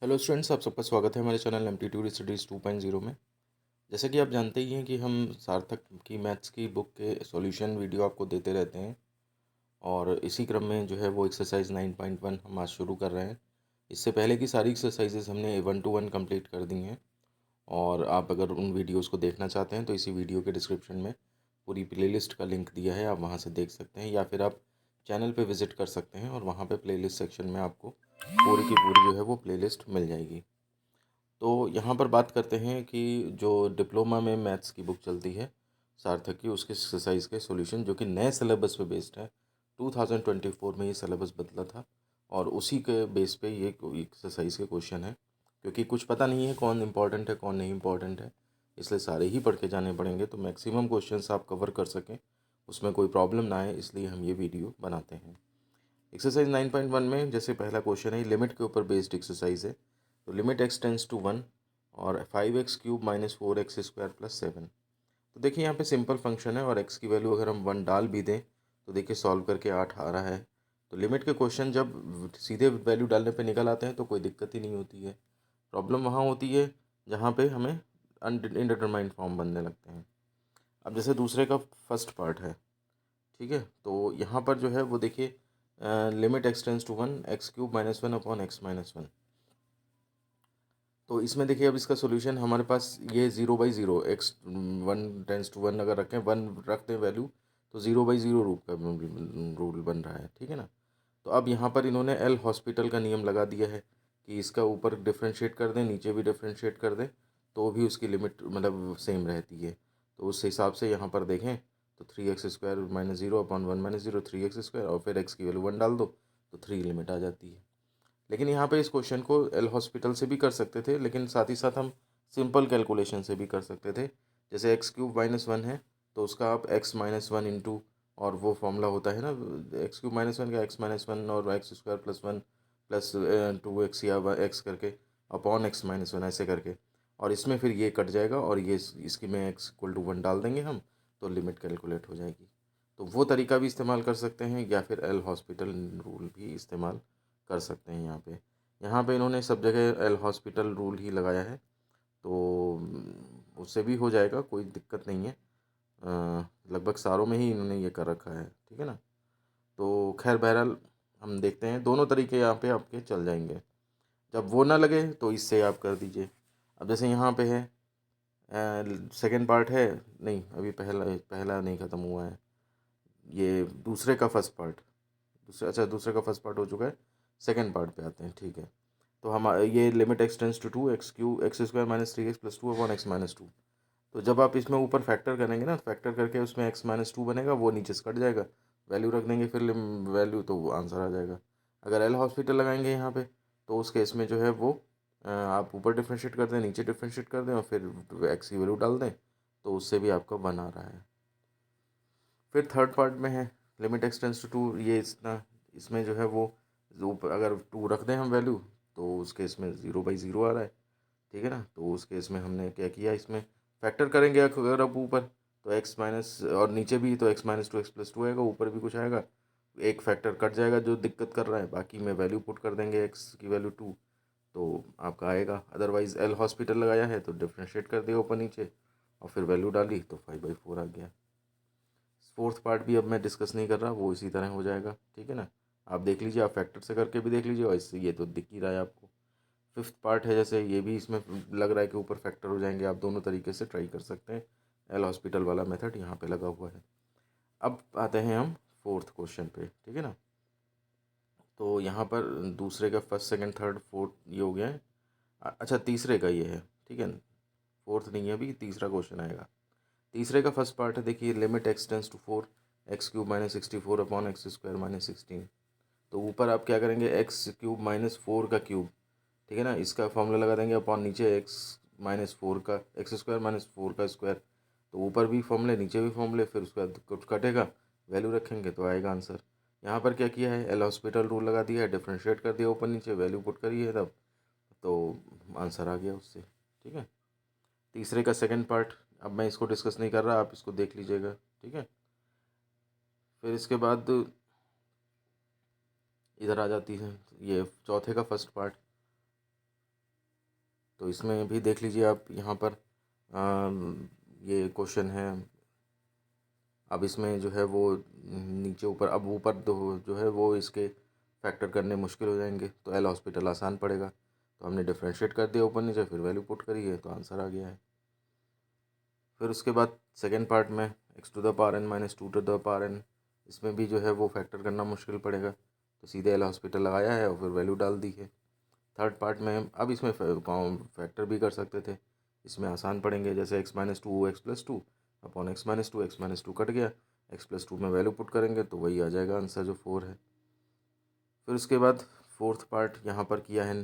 Hello students, आप सबका स्वागत है हमारे चैनल एप्टीट्यूड स्टडीज़ 2.0 में। जैसा कि आप जानते ही हैं कि हम सार्थक की मैथ्स की बुक के सॉल्यूशन वीडियो आपको देते रहते हैं और इसी क्रम में जो है वो एक्सरसाइज 9.1 हम आज शुरू कर रहे हैं। इससे पहले की सारी एक्सरसाइजेज हमने 1 to 1 कंप्लीट कर दी हैं और आप अगर उन वीडियोज़ को देखना चाहते हैं तो इसी वीडियो के डिस्क्रिप्शन में पूरी प्लेलिस्ट का लिंक दिया है, आप वहाँ से देख सकते हैं या फिर आप चैनल पे विज़िट कर सकते हैं और वहाँ पे प्लेलिस्ट सेक्शन में आपको पूरी की पूरी जो है वो प्लेलिस्ट मिल जाएगी। तो यहाँ पर बात करते हैं कि जो डिप्लोमा में मैथ्स की बुक चलती है सार्थक की, उसके एक्सरसाइज के सॉल्यूशन जो कि नए सिलेबस पे बेस्ड है। 2024 में ये सिलेबस बदला था और उसी के बेस पे ये एक्सरसाइज के क्वेश्चन है, क्योंकि कुछ पता नहीं है कौन इम्पोर्टेंट है कौन नहीं इम्पोर्टेंट है, इसलिए सारे ही पढ़ के जाने पड़ेंगे तो मैक्सिमम क्वेश्चंस आप कवर कर सकें, उसमें कोई प्रॉब्लम ना आए, इसलिए हम ये वीडियो बनाते हैं। एक्सरसाइज 9.1 में जैसे पहला क्वेश्चन है, लिमिट के ऊपर बेस्ड एक्सरसाइज है। तो लिमिट एक्स टेंस टू 1 और 5x³ माइनस 4x² प्लस 7। तो देखिए यहाँ पे सिंपल फंक्शन है और x की वैल्यू अगर हम 1 डाल भी दें तो देखिए सॉल्व करके 8 आ रहा है। तो लिमिट के क्वेश्चन जब सीधे वैल्यू डालने पे निकल आते हैं तो कोई दिक्कत ही नहीं होती है। प्रॉब्लम वहाँ होती है जहाँ पे हमें इनडिटरमाइंड फॉर्म बनने लगते हैं। अब जैसे दूसरे का फर्स्ट पार्ट है, ठीक है, तो यहाँ पर जो है वो देखिए limit x tends to 1 x³ minus 1 upon x minus 1। तो इसमें देखिए अब इसका सोल्यूशन हमारे पास ये 0/0 x 1 टेंस टू 1 अगर रखें 1 रखते हैं वैल्यू तो 0/0 रूप का रूल बन रहा है, ठीक है ना। तो अब यहाँ पर इन्होंने एल हॉस्पिटल का नियम लगा दिया है कि इसका ऊपर डिफ्रेंशिएट कर दें नीचे भी डिफ्रेंशिएट कर दें तो भी उसकी लिमिट मतलब सेम रहती है। तो उस हिसाब से यहाँ पर देखें तो 3x² minus 0 upon 1 minus 0 3x² और फिर x की वैल्यू 1 डाल दो तो 3 लिमिट आ जाती है। लेकिन यहाँ पे इस क्वेश्चन को एल हॉस्पिटल से भी कर सकते थे, लेकिन साथ ही साथ हम सिंपल कैलकुलेशन से भी कर सकते थे। जैसे x³ माइनस 1 है तो उसका आप x माइनस 1 इंटू, और वो फॉर्मूला होता है ना x³ माइनस 1 का x माइनस 1 और x² प्लस 1 प्लस 2x या x करके अपॉन x माइनस 1 ऐसे करके, और इसमें फिर ये कट जाएगा और ये इसकी में x=1 डाल देंगे हम तो लिमिट कैलकुलेट हो जाएगी। तो वो तरीका भी इस्तेमाल कर सकते हैं या फिर एल हॉस्पिटल रूल भी इस्तेमाल कर सकते हैं। यहाँ पे इन्होंने सब जगह एल हॉस्पिटल रूल ही लगाया है तो उससे भी हो जाएगा, कोई दिक्कत नहीं है। लगभग सारों में ही इन्होंने ये कर रखा है, ठीक है ना। तो खैर बहरहाल हम देखते हैं, दोनों तरीके यहाँ पे आपके चल जाएंगे। जब वो ना लगे तो इससे आप कर दीजिए। अब जैसे यहाँ पे है सेकंड पार्ट है, नहीं अभी पहला पहला नहीं ख़त्म हुआ है, ये दूसरे का फर्स्ट पार्ट, दूसरे का फर्स्ट पार्ट हो चुका है, सेकंड पार्ट पे आते हैं, ठीक है। तो हम ये limit x tends to 2 x² minus 3x plus 2 upon x minus 2। तो जब आप इसमें ऊपर फैक्टर करेंगे ना, फैक्टर करके उसमें x माइनस 2 बनेगा, वो नीचे से कट जाएगा, वैल्यू रख देंगे फिर वैल्यू तो वो आंसर आ जाएगा। अगर एल हॉस्पिटल लगाएंगे यहाँ पे तो उस केस में जो है वो आप ऊपर डिफ्रेंशिएट कर दें नीचे डिफ्रेंशिएट कर दें और फिर एक्स की वैल्यू डाल दें तो उससे भी आपका बन आ रहा है। फिर थर्ड पार्ट में है लिमिट एक्स टेंस टू 2, ये इतना, इसमें जो है वो अगर 2 रख दें हम वैल्यू तो उस केस में 0/0 आ रहा है, ठीक है ना। तो उस केस में हमने क्या किया, इसमें फैक्टर करेंगे अगर अब ऊपर तो x माइनस और नीचे भी तो x माइनस 2 x प्लस 2 आएगा, ऊपर भी कुछ आएगा, एक फैक्टर कट जाएगा जो दिक्कत कर रहा है, बाकी में वैल्यू पुट कर देंगे x की वैल्यू 2 तो आपका आएगा। अदरवाइज़ एल हॉस्पिटल लगाया है तो डिफ्रेंशिएट कर दिया ऊपर नीचे और फिर वैल्यू डाली तो 5/4 आ गया। फोर्थ पार्ट भी अब मैं डिस्कस नहीं कर रहा, वो इसी तरह हो जाएगा, ठीक है ना। आप देख लीजिए, आप फैक्टर से करके भी देख लीजिए और इससे ये तो दिख ही रहा है आपको। फिफ्थ पार्ट है, जैसे ये भी इसमें लग रहा है कि ऊपर फैक्टर हो जाएंगे, आप दोनों तरीके से ट्राई कर सकते हैं। एल हॉस्पिटल वाला मेथड यहाँ पे लगा हुआ है। अब आते हैं हम फोर्थ क्वेश्चन पे, ठीक है ना। तो यहाँ पर दूसरे का फर्स्ट सेकंड थर्ड फोर्थ ये हो गया है। अच्छा तीसरे का ये है, ठीक है, फोर्थ नहीं है, अभी तीसरा क्वेश्चन आएगा। तीसरे का फर्स्ट पार्ट है, देखिए limit x tends to 4 x³ minus 64 upon x² minus 16। तो ऊपर आप क्या करेंगे, x³ माइनस 4 का क्यूब, ठीक है ना, इसका फॉर्मूला लगा देंगे अपॉन नीचे x-4 का x² माइनस 4 का स्क्वायर। तो ऊपर भी फॉर्मूले नीचे भी फॉर्मूले, फिर उसके बाद कुछ कटेगा, वैल्यू रखेंगे तो आएगा आंसर। यहाँ पर क्या किया है, एल हॉस्पिटल रूल लगा दिया है, डिफ्रेंशिएट कर दिया ऊपर नीचे, वैल्यू पुट करी है तब तो आंसर आ गया उससे, ठीक है। तीसरे का सेकंड पार्ट अब मैं इसको डिस्कस नहीं कर रहा, आप इसको देख लीजिएगा, ठीक है। फिर इसके बाद इधर आ जाती है ये चौथे का फर्स्ट पार्ट। तो इसमें भी देख लीजिए आप यहाँ पर ये क्वेश्चन है। अब इसमें जो है वो नीचे ऊपर, अब ऊपर जो है वो इसके फैक्टर करने मुश्किल हो जाएंगे, तो एल हॉस्पिटल आसान पड़ेगा। तो हमने डिफ्रेंशिएट कर दिया ऊपर नीचे, फिर वैल्यू पुट करी है तो आंसर आ गया है। फिर उसके बाद सेकेंड पार्ट में x to the power n minus two to the power n, इसमें भी जो है वो फैक्टर करना मुश्किल पड़ेगा, तो सीधे एल हॉस्पिटल लगाया है और फिर वैल्यू डाल दी है। थर्ड पार्ट में अब इसमें फैक्टर भी कर सकते थे, इसमें आसान पड़ेंगे, जैसे x minus two x plus two upon x minus two cut गया, एक्स प्लस टू में वैल्यू पुट करेंगे तो वही आ जाएगा आंसर जो 4 है। फिर उसके बाद फोर्थ पार्ट यहाँ पर किया है,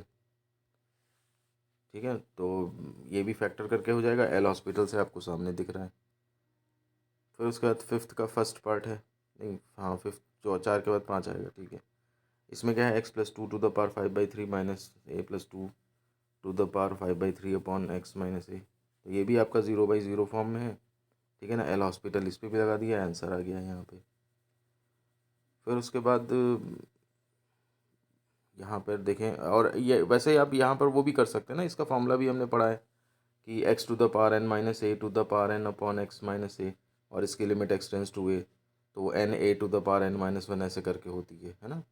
ठीक है, तो ये भी फैक्टर करके हो जाएगा, एल हॉस्पिटल से आपको सामने दिख रहा है। फिर उसके बाद फिफ्थ का फर्स्ट पार्ट है, नहीं हाँ फिफ्थ जो 4 के बाद 5 आएगा, ठीक है। इसमें क्या है, x plus two to the power 5/3 minus a plus two to the power 5/3 upon x minus a, तो ये भी आपका 0/0 फॉर्म में है, ठीक है ना। एल हॉस्पिटल इस पर भी लगा दिया, आंसर आ गया है यहाँ पे। फिर उसके बाद यहाँ पर देखें, और ये वैसे आप यहाँ पर वो भी कर सकते हैं ना, इसका फॉर्मूला भी हमने पढ़ा है कि x to the power n minus a to the power n upon x minus a, और इसकी limit x tends to a, तो n a to the power n minus one ऐसे करके होती है ना।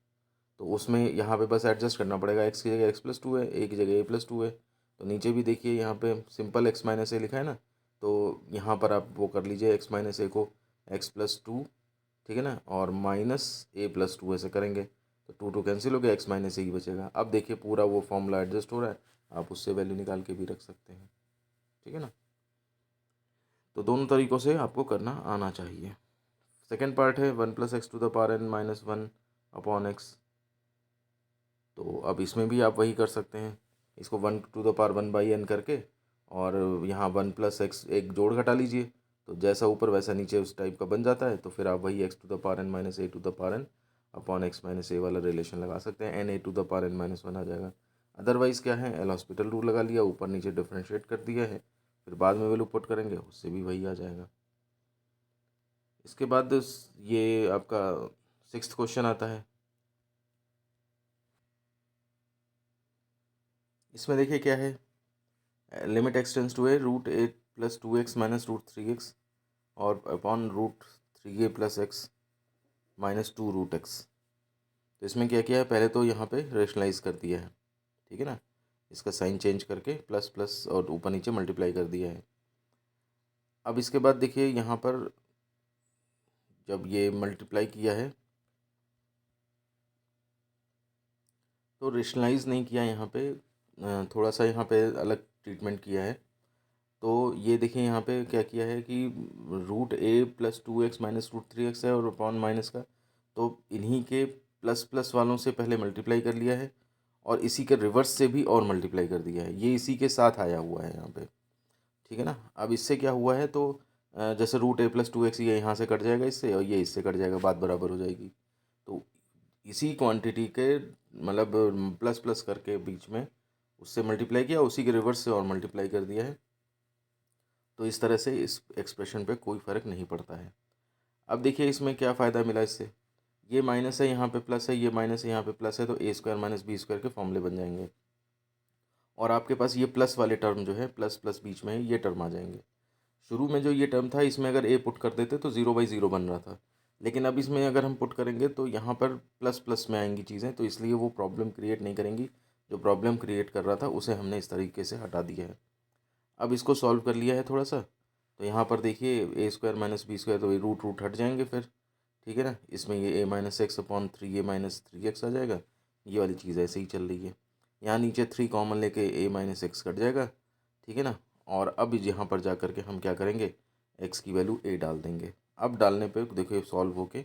तो उसमें यहाँ पे बस एडजस्ट करना पड़ेगा, एक्स की जगह एक्स प्लस टू है, ए की जगह ए प्लस टू है, तो नीचे भी देखिए यहाँ पे सिंपल एक्स माइनस ए लिखा है ना, तो यहाँ पर आप वो कर लीजिए एक्स माइनस ए को एक्स प्लस टू, ठीक है ना, और माइनस ए प्लस टू ऐसे करेंगे, तो टू टू कैंसिल हो गया, एक्स माइनस ए ही बचेगा। अब देखिए पूरा वो फॉर्मूला एडजस्ट हो रहा है, आप उससे वैल्यू निकाल के भी रख सकते हैं, ठीक है ना। तो दोनों तरीक़ों से आपको करना आना चाहिए। सेकेंड पार्ट है 1 + x to the power n minus one upon x, तो अब इसमें भी आप वही कर सकते हैं, इसको 1 टू द पावर 1/n करके, और यहाँ 1 + x एक जोड़ घटा लीजिए, तो जैसा ऊपर वैसा नीचे उस टाइप का बन जाता है, तो फिर आप वही x to the power n minus a to the power n upon x minus a वाला रिलेशन लगा सकते हैं, n a to the power n minus one आ जाएगा। अदरवाइज़ क्या है, एल हॉस्पिटल रूल लगा लिया, ऊपर नीचे डिफ्रेंशिएट कर दिया है, फिर बाद में वैल्यू पुट करेंगे उससे भी वही आ जाएगा। इसके बाद ये आपका सिक्स्थ क्वेश्चन आता है। इसमें देखिए क्या है, limit x tends to a root a plus 2x minus root 3x और upon root 3a plus x minus 2 root x. तो इसमें क्या किया है, पहले तो यहाँ पे रेशनलाइज कर दिया है, ठीक है ना, इसका साइन चेंज करके प्लस प्लस और ऊपर नीचे मल्टीप्लाई कर दिया है। अब इसके बाद देखिए यहाँ पर जब ये मल्टीप्लाई किया है तो रेशनलाइज नहीं किया, यहाँ पे थोड़ा सा यहाँ पे अलग ट्रीटमेंट किया है। तो ये देखिए यहाँ पे क्या किया है कि root a plus 2x minus root 3x है और अपॉन माइनस का, तो इन्हीं के प्लस प्लस वालों से पहले मल्टीप्लाई कर लिया है और इसी के रिवर्स से भी और मल्टीप्लाई कर दिया है, ये इसी के साथ आया हुआ है यहाँ पे, ठीक है ना। अब इससे क्या हुआ है, तो जैसे रूट ए प्लस 2x ये यहाँ से कट जाएगा इससे, और ये इससे कट जाएगा, बात बराबर हो जाएगी। तो इसी क्वांटिटी के मतलब प्लस प्लस करके बीच में उससे मल्टीप्लाई किया, उसी के रिवर्स से और मल्टीप्लाई कर दिया है, तो इस तरह से इस एक्सप्रेशन पे कोई फ़र्क नहीं पड़ता है। अब देखिए इसमें क्या फ़ायदा मिला इससे, ये माइनस है यहाँ पे प्लस है, ये माइनस है यहाँ पे प्लस है, तो ए स्क्वायर माइनस बी स्क्वायर के फॉर्मूले बन जाएंगे, और आपके पास ये प्लस वाले टर्म जो है प्लस प्लस बीच में है, ये टर्म आ जाएंगे। शुरू में जो ये टर्म था इसमें अगर ए पुट कर देते तो 0/0 बन रहा था, लेकिन अब इसमें अगर हम पुट करेंगे तो यहाँ पर प्लस प्लस में आएंगी चीज़ें, तो इसलिए वो प्रॉब्लम क्रिएट नहीं करेंगी, जो प्रॉब्लम क्रिएट कर रहा था उसे हमने इस तरीके से हटा दिया है। अब इसको सॉल्व कर लिया है थोड़ा सा, तो यहाँ पर देखिए ए स्क्वायर माइनस बी स्क्वायर, तो ये रूट रूट हट जाएंगे फिर, ठीक है ना। इसमें ये a minus x upon 3a minus 3x आ जाएगा, ये वाली चीज़ ऐसे ही चल रही है। यहाँ नीचे 3 कॉमन लेके a माइनस एक्स कट जाएगा, ठीक है ना। और अब यहाँ पर जा कर के हम क्या करेंगे, x की वैल्यू a डाल देंगे। अब डालने पे देखिए सॉल्व होके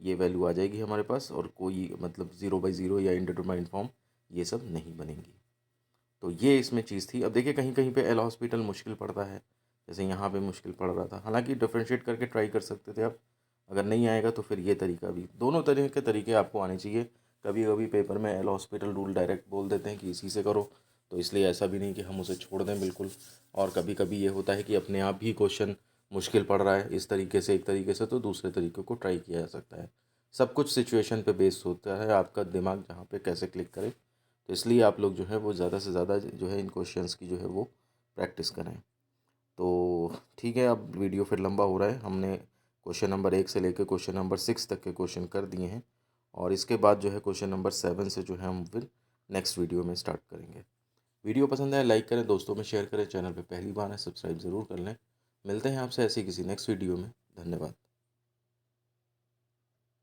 ये वैल्यू आ जाएगी हमारे पास, और कोई मतलब 0/0 या इंडिटरमाइंड फॉर्म ये सब नहीं बनेंगी। तो ये इसमें चीज़ थी। अब देखिए कहीं कहीं पे एल हॉस्पिटल मुश्किल पड़ता है, जैसे यहाँ पे मुश्किल पड़ रहा था, हालांकि डिफ्रेंशिएट करके ट्राई कर सकते थे आप, अगर नहीं आएगा तो फिर ये तरीका भी, दोनों तरह के तरीके आपको आने चाहिए। कभी कभी पेपर में एल हॉस्पिटल रूल डायरेक्ट बोल देते हैं कि इसी से करो, तो इसलिए ऐसा भी नहीं कि हम उसे छोड़ दें बिल्कुल, और कभी कभी ये होता है कि अपने आप ही क्वेश्चन मुश्किल पड़ रहा है इस तरीके से एक तरीके से, तो दूसरे तरीके को ट्राई किया जा सकता है। सब कुछ सिचुएशन पे बेस्ड होता है, आपका दिमाग जहाँ पे कैसे क्लिक करे तो इसलिए आप लोग जो है वो ज़्यादा से ज़्यादा जो है इन क्वेश्चंस की जो है वो प्रैक्टिस करें। तो ठीक है, अब वीडियो फिर लंबा हो रहा है। हमने क्वेश्चन नंबर 1 से लेकर क्वेश्चन नंबर 6 तक के क्वेश्चन कर दिए हैं, और इसके बाद जो है क्वेश्चन नंबर 7 से जो है हम फिर नेक्स्ट वीडियो में स्टार्ट करेंगे। वीडियो पसंद आए लाइक करें, दोस्तों में शेयर करें, चैनल पे पहली बार है सब्सक्राइब ज़रूर कर लें। मिलते हैं आपसे ऐसी किसी नेक्स्ट वीडियो में। धन्यवाद।